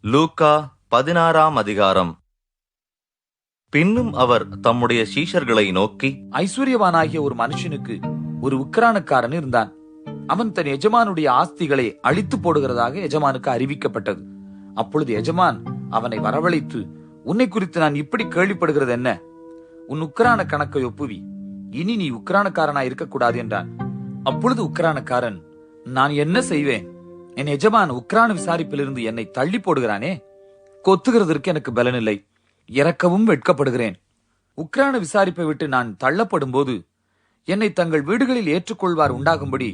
லூக்கா 16ஆம் அதிகாரம். பின்னும் அவர் தம்முடைய சீஷர்களை நோக்கி, ஐஸ்வர்யவானாகிய ஒரு மனுஷனுக்கு ஒரு உக்கிரானக்காரன் இருந்தான். அவன் தன் எஜமானுடைய ஆஸ்திகளை அழித்து போடுகிறதாக எஜமானுக்கு அறிவிக்கப்பட்டது. அப்பொழுது எஜமான் அவனை வரவழைத்து, உன்னை குறித்து நான் இப்படி கேள்விப்படுகிறது என்ன? உன் உக்கிரான கணக்கை ஒப்புவி, இனி நீ உக்கிரானக்காரனாய் இருக்கக்கூடாது என்றான். அப்பொழுது உக்கிரானக்காரன், நான் என்ன செய்வேன்? என் எஜமான் உக்கிரான விசாரிப்பிலிருந்து என்னை தள்ளி போடுகிறானே, கொத்துகிறதற்கு எனக்கு பலனில்லை, இறக்கவும் வெட்கப்படுகிறேன். உக்கிரான விசாரிப்பை விட்டு நான் தள்ளப்படும் போது என்னை தங்கள் வீடுகளில் ஏற்றுக்கொள்வார் உண்டாகும்படி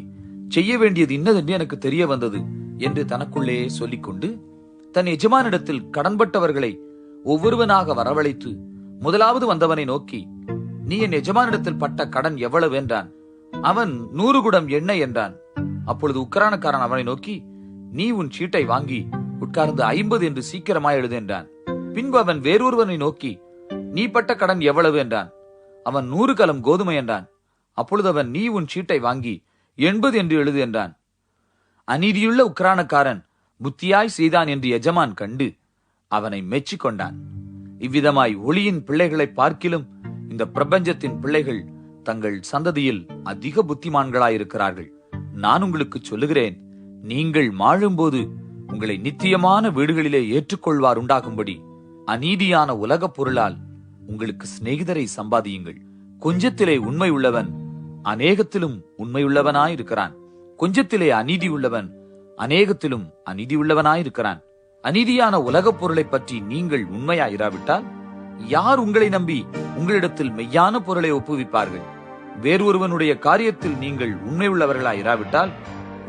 செய்ய வேண்டியது இன்னதென்று எனக்கு தெரிய வந்தது என்று தனக்குள்ளே சொல்லிக்கொண்டு தன் எஜமானிடத்தில் கடன்பட்டவர்களை ஒவ்வொருவனாக வரவழைத்து முதலாவது வந்தவனை நோக்கி, நீ என் எஜமானிடத்தில் பட்ட கடன் எவ்வளவு என்றான். அவன் 100 குடம் எண்ணெய் என்றான். அப்பொழுது உக்கிரானக்காரன் அவனை நோக்கி, நீ உன் சீட்டை வாங்கி உட்கார்ந்து 50 என்று சீக்கிரமாய் எழுது என்றான். பின்பு அவன் வேறொருவனை நோக்கி, நீ பட்ட கடன் எவ்வளவு என்றான். அவன் 100 கலம் கோதுமை என்றான். அப்பொழுது அவன், நீ உன் சீட்டை வாங்கி 80 என்று எழுது என்றான். அநீதியுள்ள உக்கிரானக்காரன் புத்தியாய் செய்தான் என்று எஜமான் கண்டு அவனை மெச்சிக்கொண்டான். இவ்விதமாய் ஒளியின் பிள்ளைகளை பார்க்கிலும் இந்த பிரபஞ்சத்தின் பிள்ளைகள் தங்கள் சந்ததியில் அதிக புத்திமான்களாயிருக்கிறார்கள். நான் உங்களுக்கு சொல்லுகிறேன், நீங்கள் மாழும்போது உங்களை நித்தியமான வீடுகளிலே ஏற்றுக்கொள்வார் உண்டாகும்படி அநீதியான உலகப் பொருளால் உங்களுக்கு சிநேகிதரை சம்பாதியுங்கள். கொஞ்சத்திலே உண்மை உள்ளவன் அநேகத்திலும் உண்மையுள்ளவனாயிருக்கிறான். கொஞ்சத்திலே அநீதி உள்ளவன் அநேகத்திலும் அநீதி உள்ளவனாயிருக்கிறான். அநீதியான உலகப் பொருளை பற்றி நீங்கள் உண்மையாயிராவிட்டால் யார் உங்களை நம்பி உங்களிடத்தில் மெய்யான பொருளை ஒப்புவிப்பார்கள்? வேறொருவனுடைய காரியத்தில் நீங்கள் உண்மை உள்ளவர்களாயிராவிட்டால்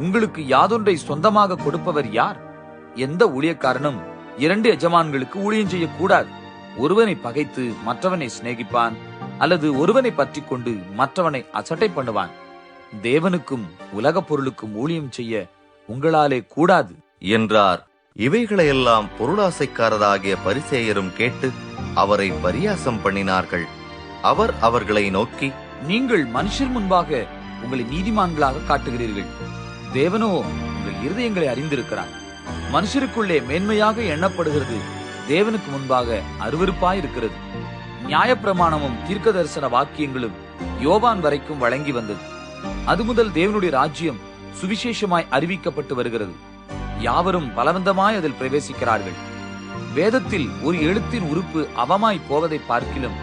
உங்களுக்கு யாதொன்றை சொந்தமாக கொடுப்பவர் யார்? எந்த ஊழியக்காரனும் 2 எஜமான்களுக்கு ஊழியம் செய்யக்கூடாது. ஒருவனை பகைத்து மற்றவனை சிநேகிப்பான், அல்லது ஒருவனை பற்றி கொண்டு மற்றவனை அசட்டை பண்ணுவான். தேவனுக்கும் உலகப் பொருளுக்கும் ஊழியம் செய்ய உங்களாலே கூடாது என்றார். இவைகளையெல்லாம் பொருளாசைக்காரராகிய பரிசேயரும் கேட்டு அவரை பரியாசம் பண்ணினார்கள். அவர் அவர்களை நோக்கி, நீங்கள் மனுஷர் முன்பாக உங்களை நீதிமான்களாக காட்டுகிறீர்கள், தேவனோ உங்கள் இருதயங்களை அறிந்திருக்கிறார். மனுஷருக்குள்ளே மேன்மையாக எண்ணப்படுகிறது தேவனுக்கு முன்பாக அருவருப்பாயிருக்கிறது. நியாயப்பிரமாணமும் தீர்க்க தரிசன வாக்கியங்களும் யோவான் வரைக்கும் வழங்கி வந்தது. அது முதல் தேவனுடைய ராஜ்யம் சுவிசேஷமாய் அறிவிக்கப்பட்டு வருகிறது. யாவரும் பலவந்தமாய் அதில் பிரவேசிக்கிறார்கள். வேதத்தில் ஒரு எழுத்தின் உறுப்பு அவமாய் போவதை பார்க்கிலும்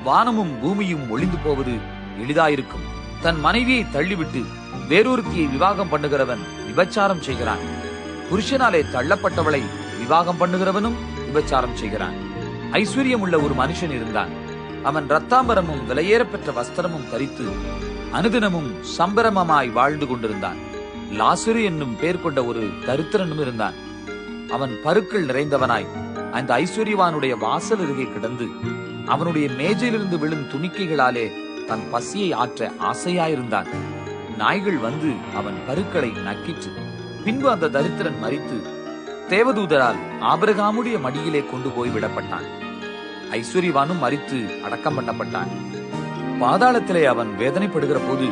வானமும் பூமியும் ஒளிந்து போவது எளிதாயிருக்கும். தன் மனைவியை தள்ளிவிட்டு வேறொருத்தியை விவாகம் பண்ணுகிறவன் விபச்சாரம் செய்கிறான். புருஷனாலே தள்ளப்பட்டவளை விவாகம் பண்ணுகிறவனும் விபச்சாரம் செய்கிறான். ஐஸ்வர்யம் உள்ள ஒரு மனுஷன் இருந்தான். அவன் இரத்தாம்பரமும் விலையேறப்பெற்ற வஸ்திரமும் தரித்து அனுதினமும் சம்பரமமாய் வாழ்ந்து கொண்டிருந்தான். லாசரு என்னும் பேர் கொண்ட ஒரு தரித்திரனும் இருந்தான். அவன் பருக்கள் நிறைந்தவனாய் அந்த ஐஸ்வர்யவானுடைய வாசல் அருகே கிடந்து அவனுடைய மேஜையிலிருந்து விழும் துணிக்கைகளாலே தன் பசியை ஆற்ற ஆசையாயிருந்தான். நாய்கள் வந்து அவன் பருக்களை நக்கிற்று. பின்பு அந்த தரித்திரன் மரித்து தேவதூதரால் ஆபிரகாமுடைய மடியிலே கொண்டு போய் விடப்பட்டான். ஐஸ்வர்யவானும் மரித்து அடக்கம் பண்ணப்பட்டான். பாதாளத்திலே அவன் வேதனைப்படுகிற போது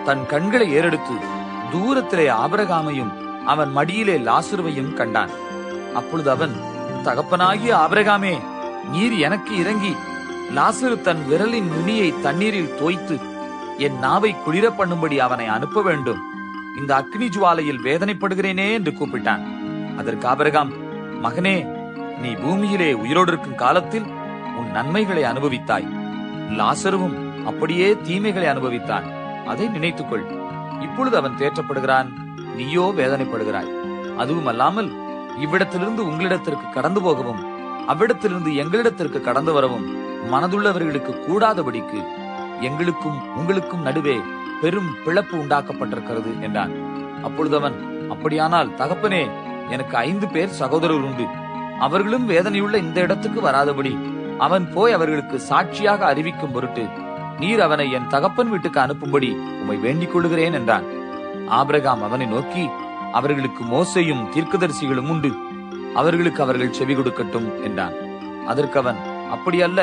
தன் கண்களை ஏறெடுத்து தூரத்திலே ஆபிரகாமையும் அவன் மடியிலே லாசருவையும் கண்டான். அப்பொழுது அவன், தகப்பனாகிய ஆபிரகாமே, நீர் எனக்கு இறங்கி லாசரு தன் விரலின் நுனியை தண்ணீரில் தோய்த்து என் நாவை குளிர பண்ணும்படி அவனை அனுப்ப வேண்டும், இந்த அக்னி ஜுவாலையில் வேதனைப்படுகிறேனே என்று கூப்பிட்டான். அதற்கு ஆபிரகாம், மகனே, நீ பூமியிலே உயிரோடு இருக்கும் காலத்தில் உன் நன்மைகளை அனுபவித்தாய், லாசருவும் அப்படியே தீமைகளை அனுபவித்தான், அதை நினைத்துக்கொள். இப்பொழுது அவன் தேற்றப்படுகிறான், நீயோ வேதனைப்படுகிறாய். அதுவும் அல்லாமல் இவ்விடத்திலிருந்து உங்களிடத்திற்கு கடந்து போகவும் அவ்விடத்திலிருந்து எங்களிடத்திற்கு கடந்து வரவும் மனதுள்ளவர்களுக்கு கூடாதபடிக்கு எங்களுக்கும் உங்களுக்கும் நடுவே பெரும் பிளப்பு உண்டாக்கப்பட்டிருக்கிறது என்றான். அப்பொழுது அவன், அப்படியானால் தகப்பனே, எனக்கு 5 பேர் சகோதரர் உண்டு, அவர்களும் வேதனையுள்ள இந்த இடத்துக்கு வராதபடி அவன் போய் அவர்களுக்கு சாட்சியாக அறிவிக்கும் பொருட்டு நீர் அவனை என் தகப்பன் வீட்டுக்கு அனுப்பும்படி உம்மை வேண்டிக் கொள்கிறேன் என்றான். ஆபிரகாம் அவனை நோக்கி, அவர்களுக்கு மோசேயும் தீர்க்கதரிசிகளும் உண்டு, அவர்களுக்கு அவர்கள் செவி கொடுக்கட்டும் என்றான். அதற்கு அவன், அப்படியல்ல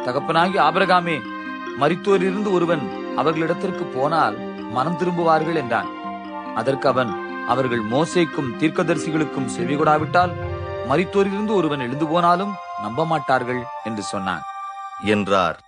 தகப்பனாகி ஆபிரகாமே, மரித்தோரிலிருந்து ஒருவன் அவர்களிடத்திற்கு போனால் மனம் திரும்புவார்கள் என்றான். அதற்கு அவன், அவர்கள் மோசேக்கும் தீர்க்கதரிசிகளுக்கும் செவி கொடாவிட்டால் மரித்தோரிலிருந்து ஒருவன் எழுந்து போனாலும் நம்ப மாட்டார்கள் என்று சொன்னான் என்றார்.